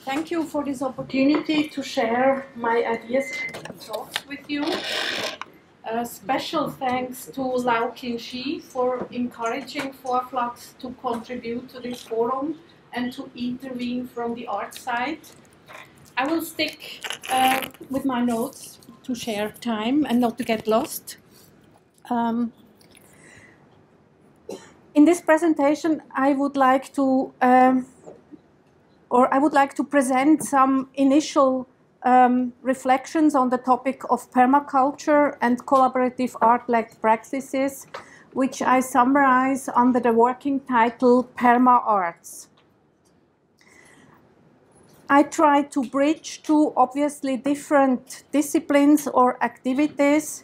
Thank you for this opportunity to share my ideas and thoughts with you. Special thanks to Lau Qingxi for encouraging FOA-FLUX to contribute to this forum and to intervene from the art side. I will stick with my notes to share time and not to get lost. In this presentation, I would like to present some initial reflections on the topic of permaculture and collaborative art-led practices, which I summarize under the working title Perma-Arts. I try to bridge two obviously different disciplines or activities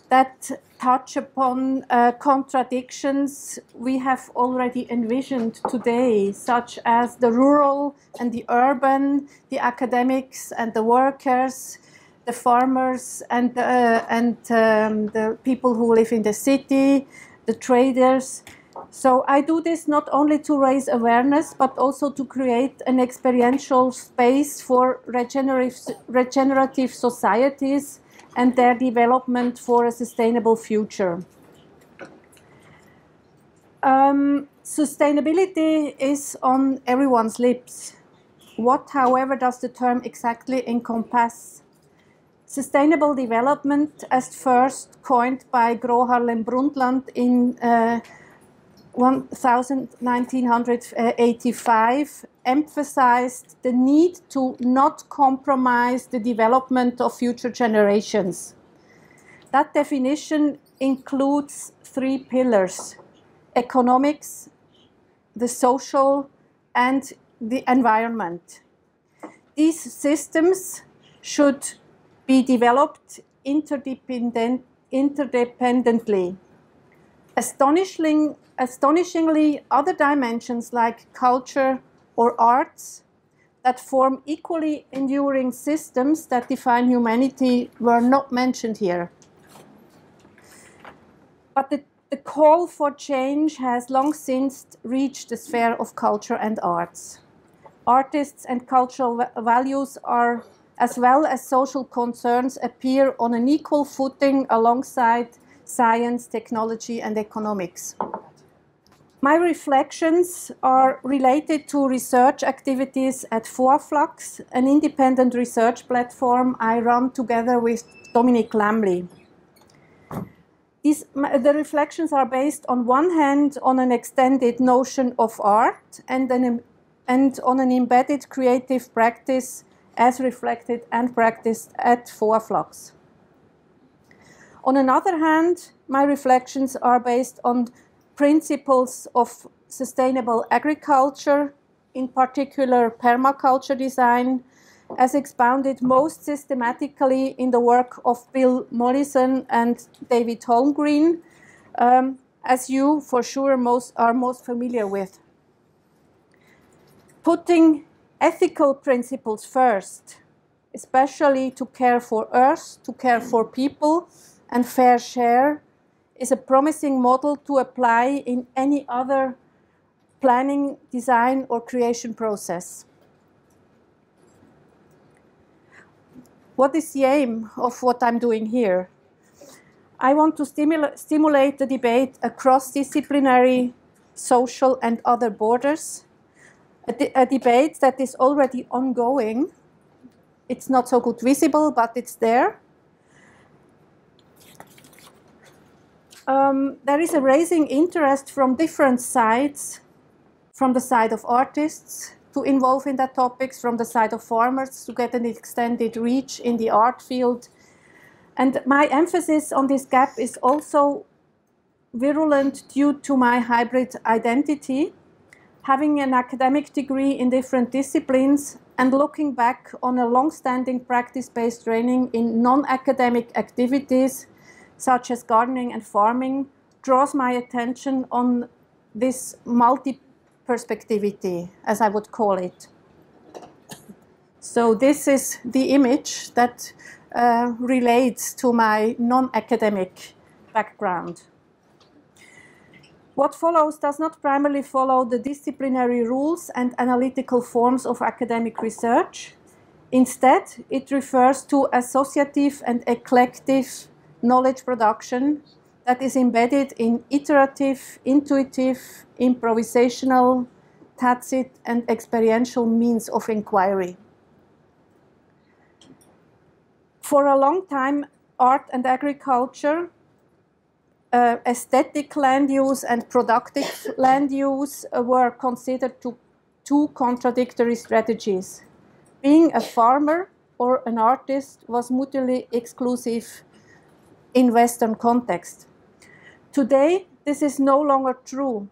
that touch upon contradictions we have already envisioned today, such as the rural and the urban, the academics and the workers, the farmers and the people who live in the city, the traders. So I do this not only to raise awareness, but also to create an experiential space for regenerative societies and their development for a sustainable future. Sustainability is on everyone's lips. What, however, does the term exactly encompass? Sustainable development, as first coined by Gro Harlem Brundtland in 1985, emphasized the need to not compromise the development of future generations. That definition includes three pillars: economics, the social, and the environment. These systems should be developed interdependently. Astonishingly, other dimensions like culture or arts that form equally enduring systems that define humanity were not mentioned here. But the call for change has long since reached the sphere of culture and arts. Artists and cultural values are, as well as social concerns, appear on an equal footing alongside science, technology, and economics. My reflections are related to research activities at FOA-FLUX, an independent research platform I run together with Dominic Lamley. The reflections are based on one hand on an extended notion of art and on an embedded creative practice as reflected and practiced at FOA-FLUX. On another hand, my reflections are based on principles of sustainable agriculture, in particular permaculture design, as expounded most systematically in the work of Bill Mollison and David Holmgreen, as you for sure are most familiar with. Putting ethical principles first, especially to care for Earth, to care for people, and fair share, is a promising model to apply in any other planning, design, or creation process. What is the aim of what I'm doing here? I want to stimulate the debate across disciplinary, social, and other borders, a debate that is already ongoing. It's not so good visible, but it's there. There is a rising interest from different sides, from the side of artists to involve in that topics, from the side of farmers to get an extended reach in the art field. And my emphasis on this gap is also virulent due to my hybrid identity, having an academic degree in different disciplines and looking back on a long-standing practice-based training in non-academic activities such as gardening and farming, draws my attention on this multi-perspectivity, as I would call it. So this is the image that relates to my non-academic background. What follows does not primarily follow the disciplinary rules and analytical forms of academic research. Instead, it refers to associative and eclectic knowledge production that is embedded in iterative, intuitive, improvisational, tacit, and experiential means of inquiry. For a long time, art and agriculture, aesthetic land use and productive land use were considered two contradictory strategies. Being a farmer or an artist was mutually exclusive in Western context. Today, this is no longer true.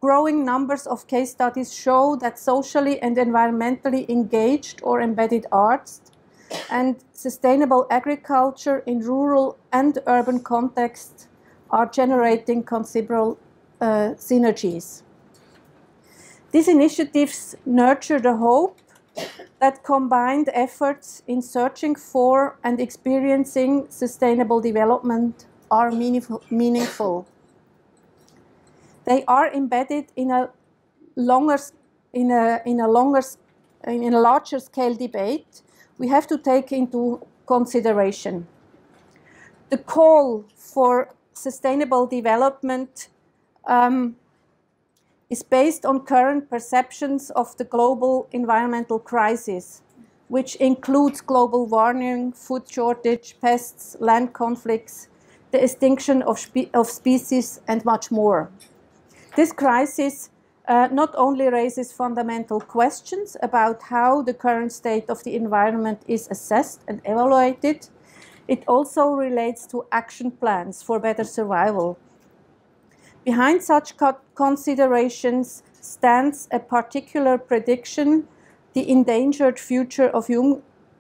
Growing numbers of case studies show that socially and environmentally engaged or embedded arts and sustainable agriculture in rural and urban contexts are generating considerable synergies. These initiatives nurture the hope that combined efforts in searching for and experiencing sustainable development are meaningful. They are embedded in a larger scale debate we have to take into consideration. The call for sustainable development is based on current perceptions of the global environmental crisis, which includes global warming, food shortage, pests, land conflicts, the extinction of species, and much more. This crisis not only raises fundamental questions about how the current state of the environment is assessed and evaluated, it also relates to action plans for better survival. Behind such considerations stands a particular prediction, the endangered future of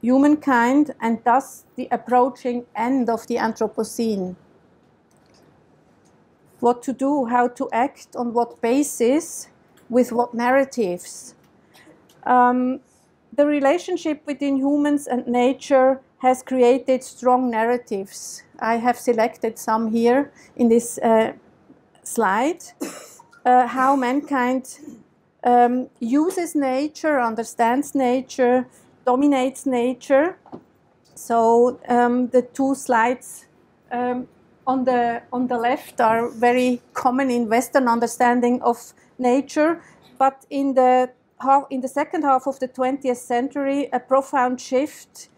humankind, and thus the approaching end of the Anthropocene. What to do, how to act, on what basis, with what narratives. The relationship between humans and nature has created strong narratives. I have selected some here in this slide. How mankind uses nature, understands nature, dominates nature. So the two slides on the left are very common in Western understanding of nature, but in the second half of the 20th century, a profound shift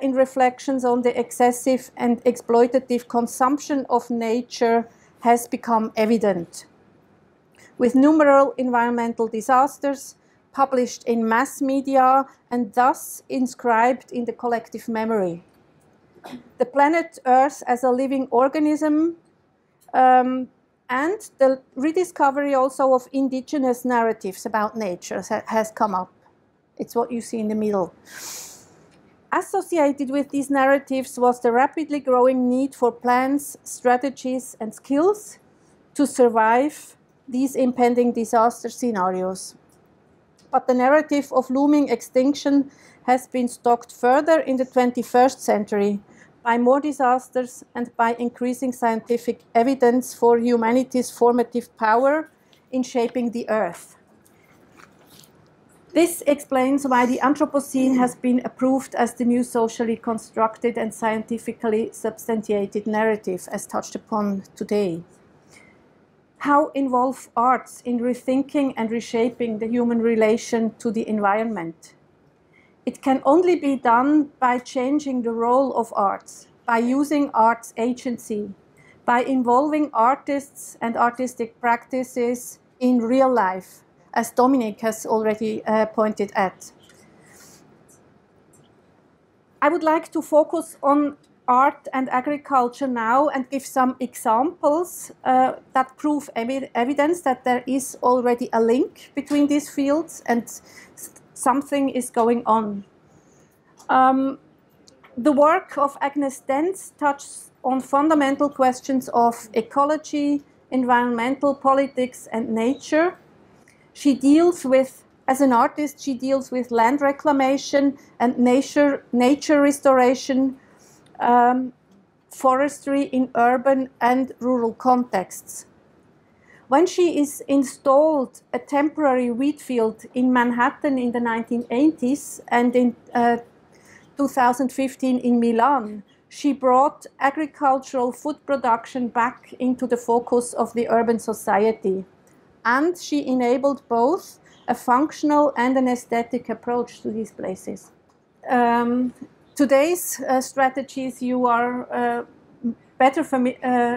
in reflections on the excessive and exploitative consumption of nature has become evident. With numerous environmental disasters published in mass media and thus inscribed in the collective memory. The planet Earth as a living organism and the rediscovery also of indigenous narratives about nature has come up. It's what you see in the middle. Associated with these narratives was the rapidly growing need for plans, strategies, and skills to survive these impending disaster scenarios. But the narrative of looming extinction has been stoked further in the 21st century by more disasters and by increasing scientific evidence for humanity's formative power in shaping the Earth. This explains why the Anthropocene has been approved as the new socially constructed and scientifically substantiated narrative, as touched upon today. How involve arts in rethinking and reshaping the human relation to the environment? It can only be done by changing the role of arts, by using arts agency, by involving artists and artistic practices in real life, as Dominic has already pointed at. I would like to focus on art and agriculture now and give some examples that prove evidence that there is already a link between these fields and something is going on. The work of Agnes Dentz touches on fundamental questions of ecology, environmental politics, and nature. She deals with, as an artist, she deals with land reclamation and nature restoration, forestry in urban and rural contexts. When she is installed a temporary wheat field in Manhattan in the 1980s and in 2015 in Milan, she brought agricultural food production back into the focus of the urban society. And she enabled both a functional and an aesthetic approach to these places. Today's strategies, you are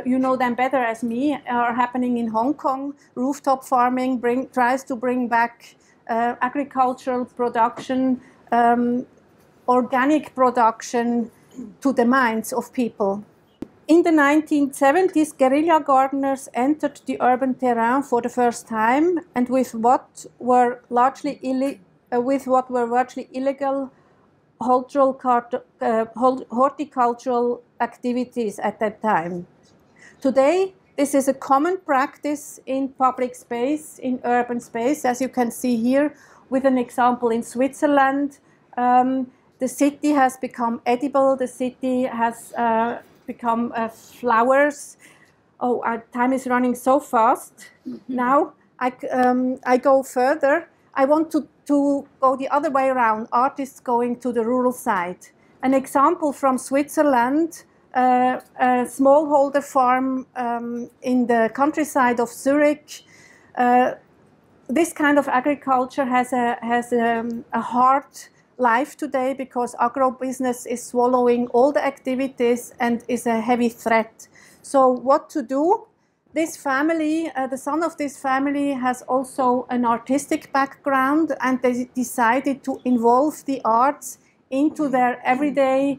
you know them better as me, are happening in Hong Kong. Rooftop farming tries to bring back agricultural production, organic production to the minds of people. In the 1970s, guerrilla gardeners entered the urban terrain for the first time, and with what were largely illegal horticultural activities at that time. Today, this is a common practice in public space, in urban space, as you can see here with an example in Switzerland. The city has become edible, the city has become flowers. Oh, our time is running so fast. Now, I go further. I want to go the other way around, artists going to the rural side. An example from Switzerland, a smallholder farm in the countryside of Zurich. This kind of agriculture has a hard life today because agro-business is swallowing all the activities and is a heavy threat. So what to do? This family, the son of this family has also an artistic background, and they decided to involve the arts into their everyday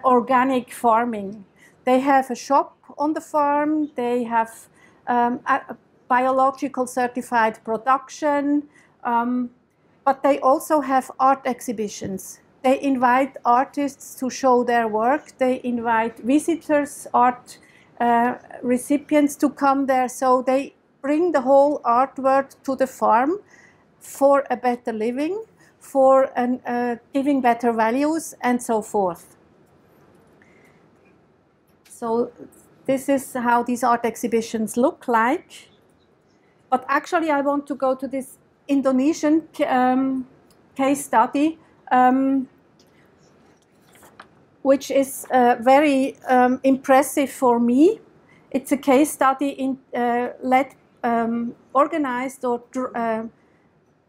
organic farming. They have a shop on the farm, they have biological certified production, but they also have art exhibitions. They invite artists to show their work, they invite visitors, art recipients to come there, so they bring the whole artwork to the farm for a better living, for giving better values, and so forth. So this is how these art exhibitions look like. But actually I want to go to this Indonesian case study, which is very impressive for me. It's a case study organized or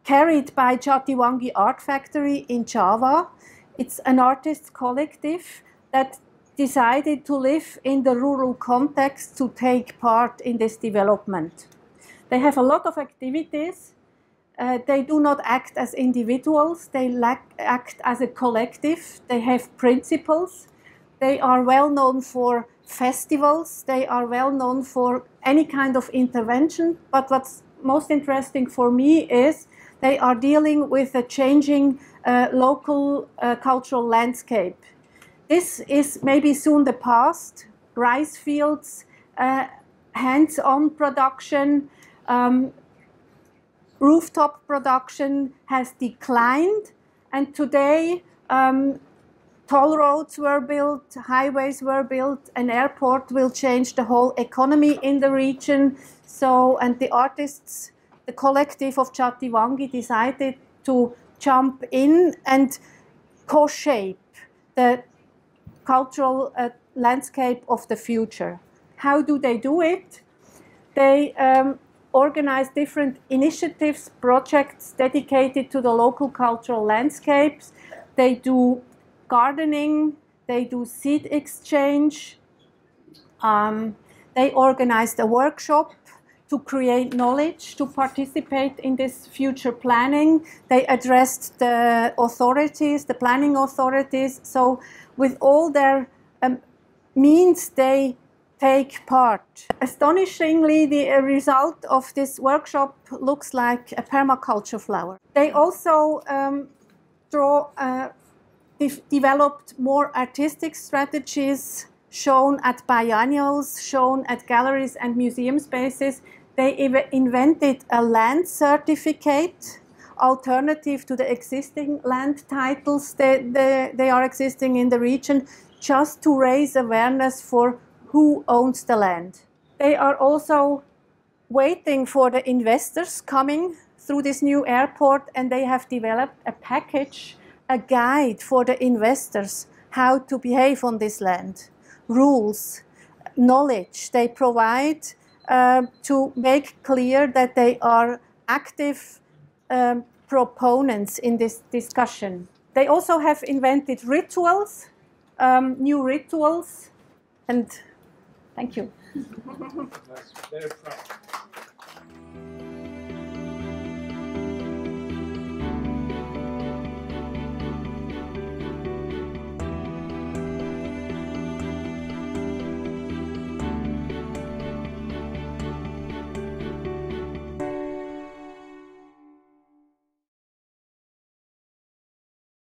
carried by Jatiwangi Art Factory in Java. It's an artists collective that decided to live in the rural context to take part in this development. They have a lot of activities. They do not act as individuals, they act as a collective. They have principles. They are well known for festivals. They are well known for any kind of intervention. But what's most interesting for me is they are dealing with a changing local cultural landscape. This is maybe soon the past. Rice fields, hands-on production, rooftop production has declined, and today toll roads were built, highways were built, an airport will change the whole economy in the region. So, and the artists, the collective of Jatiwangi decided to jump in and co-shape the cultural landscape of the future. How do they do it? They organize different initiatives, projects dedicated to the local cultural landscapes. They do gardening, they do seed exchange. They organized a workshop to create knowledge, to participate in this future planning. They addressed the authorities, the planning authorities. So with all their means, they take part. Astonishingly, the result of this workshop looks like a permaculture flower. They also developed more artistic strategies shown at biennials, shown at galleries and museum spaces. They invented a land certificate, alternative to the existing land titles they are existing in the region, just to raise awareness for who owns the land. They are also waiting for the investors coming through this new airport, and they have developed a package, a guide for the investors how to behave on this land, rules, knowledge they provide to make clear that they are active proponents in this discussion. They also have invented rituals, new rituals, and thank you. That's very proud.